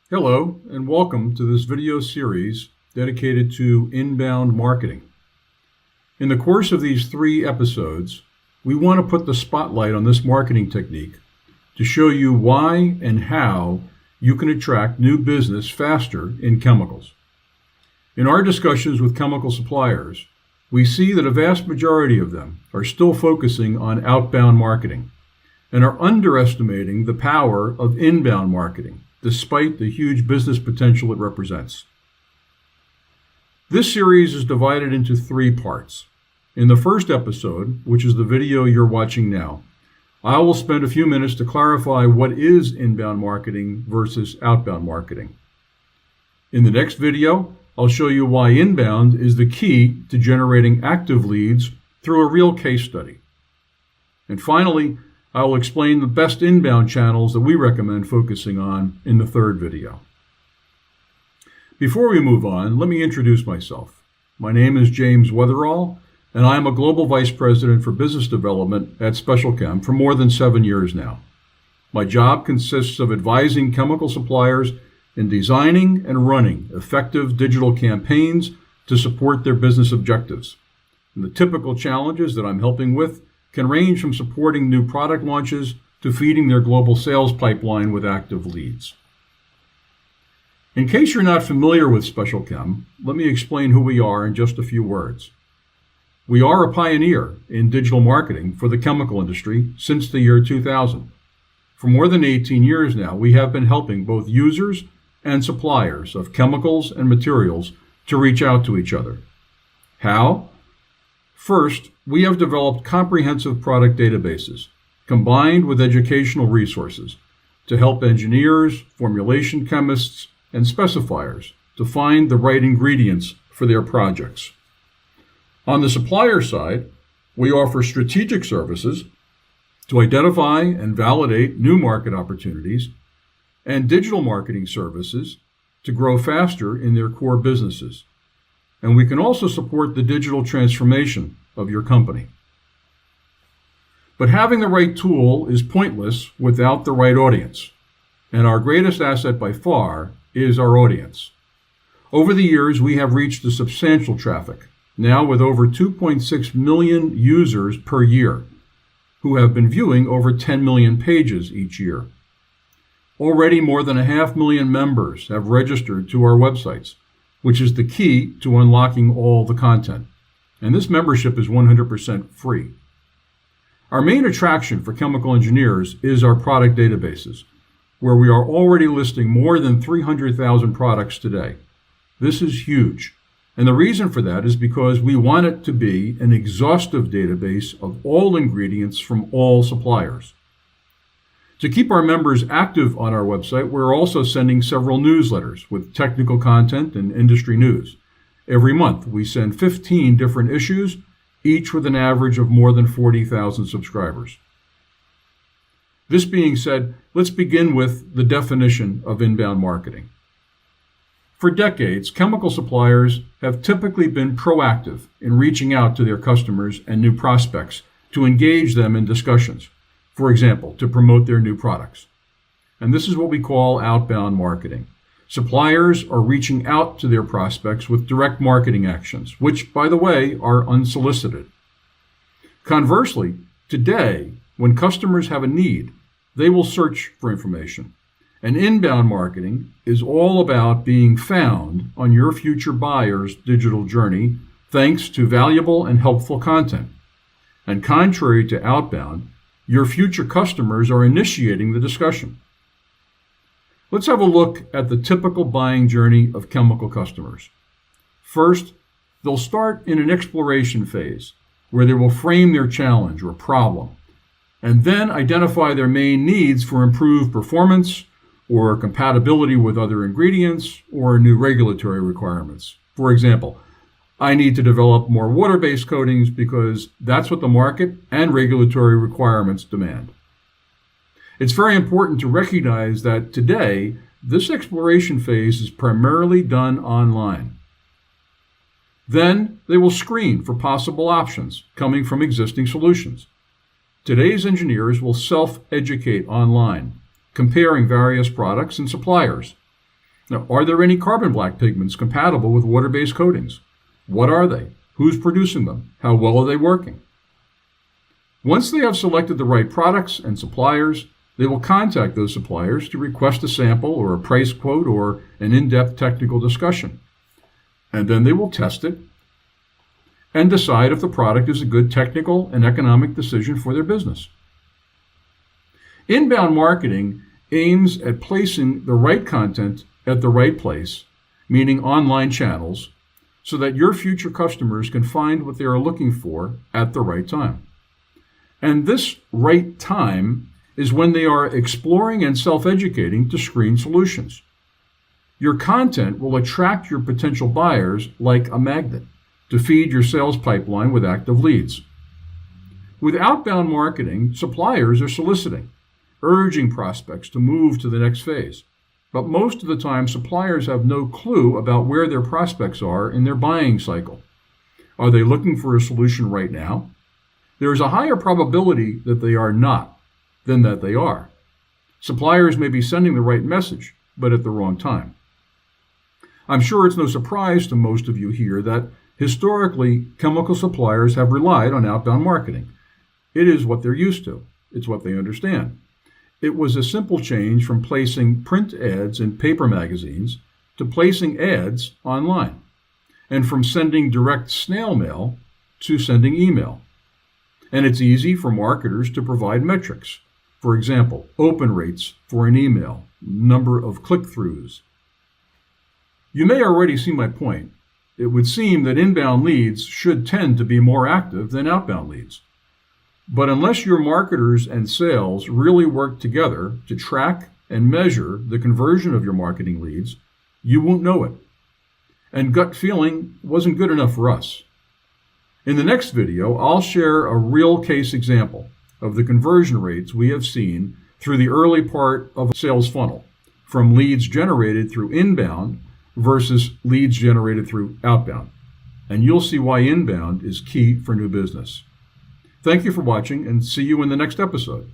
Hello, and welcome to this video series dedicated to inbound marketing. In the course of these 3 episodes, we want to put the spotlight on this marketing technique to show you why and how you can attract new business faster in chemicals. In our discussions with chemical suppliers, we see that a vast majority of them are still focusing on outbound marketing and are underestimating the power of inbound marketing, despite the huge business potential it represents. This series is divided into 3 parts. In the first episode, which is the video you're watching now, I will spend a few minutes to clarify what is inbound marketing versus outbound marketing. In the next video, I'll show you why inbound is the key to generating active leads through a real case study. And finally, I will explain the best inbound channels that we recommend focusing on in the third video. Before we move on, let me introduce myself. My name is James Weatherall, and I am a Global Vice President for Business Development at SpecialChem for more than 7 years now. My job consists of advising chemical suppliers in designing and running effective digital campaigns to support their business objectives. And the typical challenges that I'm helping with can range from supporting new product launches to feeding their global sales pipeline with active leads. In case you're not familiar with SpecialChem, let me explain who we are in just a few words. We are a pioneer in digital marketing for the chemical industry since the year 2000. For more than 18 years now, we have been helping both users and suppliers of chemicals and materials to reach out to each other. How? First, we have developed comprehensive product databases combined with educational resources to help engineers, formulation chemists, and specifiers to find the right ingredients for their projects. On the supplier side, we offer strategic services to identify and validate new market opportunities and digital marketing services to grow faster in their core businesses. And we can also support the digital transformation of your company. But having the right tool is pointless without the right audience. And our greatest asset by far is our audience. Over the years, we have reached a substantial traffic, now with over 2.6 million users per year, who have been viewing over 10 million pages each year. Already more than 500,000 members have registered to our websites, which is the key to unlocking all the content. And this membership is 100% free. Our main attraction for chemical engineers is our product databases, where we are already listing more than 300,000 products today. This is huge. And the reason for that is because we want it to be an exhaustive database of all ingredients from all suppliers. To keep our members active on our website, we're also sending several newsletters with technical content and industry news. Every month, we send 15 different issues, each with an average of more than 40,000 subscribers. This being said, let's begin with the definition of inbound marketing. For decades, chemical suppliers have typically been proactive in reaching out to their customers and new prospects to engage them in discussions. For example, to promote their new products. And this is what we call outbound marketing. Suppliers are reaching out to their prospects with direct marketing actions, which, by the way, are unsolicited. Conversely, today, when customers have a need, they will search for information. And inbound marketing is all about being found on your future buyer's digital journey, thanks to valuable and helpful content. And contrary to outbound, your future customers are initiating the discussion. Let's have a look at the typical buying journey of chemical customers. First, they'll start in an exploration phase where they will frame their challenge or problem and then identify their main needs for improved performance or compatibility with other ingredients or new regulatory requirements. For example, I need to develop more water-based coatings because that's what the market and regulatory requirements demand. It's very important to recognize that today, this exploration phase is primarily done online. Then they will screen for possible options coming from existing solutions. Today's engineers will self-educate online, comparing various products and suppliers. Now, are there any carbon black pigments compatible with water-based coatings? What are they? Who's producing them? How well are they working? Once they have selected the right products and suppliers, they will contact those suppliers to request a sample or a price quote or an in-depth technical discussion. And then they will test it and decide if the product is a good technical and economic decision for their business. Inbound marketing aims at placing the right content at the right place, meaning online channels, so that your future customers can find what they are looking for at the right time. And this right time is when they are exploring and self-educating to screen solutions. Your content will attract your potential buyers like a magnet to feed your sales pipeline with active leads. With outbound marketing, suppliers are soliciting, urging prospects to move to the next phase. But most of the time, suppliers have no clue about where their prospects are in their buying cycle. Are they looking for a solution right now? There is a higher probability that they are not than that they are. Suppliers may be sending the right message, but at the wrong time. I'm sure it's no surprise to most of you here that historically, chemical suppliers have relied on outbound marketing. It is what they're used to. It's what they understand. It was a simple change from placing print ads in paper magazines to placing ads online, and from sending direct snail mail to sending email. And it's easy for marketers to provide metrics. For example, open rates for an email, number of click-throughs. You may already see my point. It would seem that inbound leads should tend to be more active than outbound leads. But unless your marketers and sales really work together to track and measure the conversion of your marketing leads, you won't know it. And gut feeling wasn't good enough for us. In the next video, I'll share a real case example of the conversion rates we have seen through the early part of a sales funnel, from leads generated through inbound versus leads generated through outbound. And you'll see why inbound is key for new business. Thank you for watching, and see you in the next episode.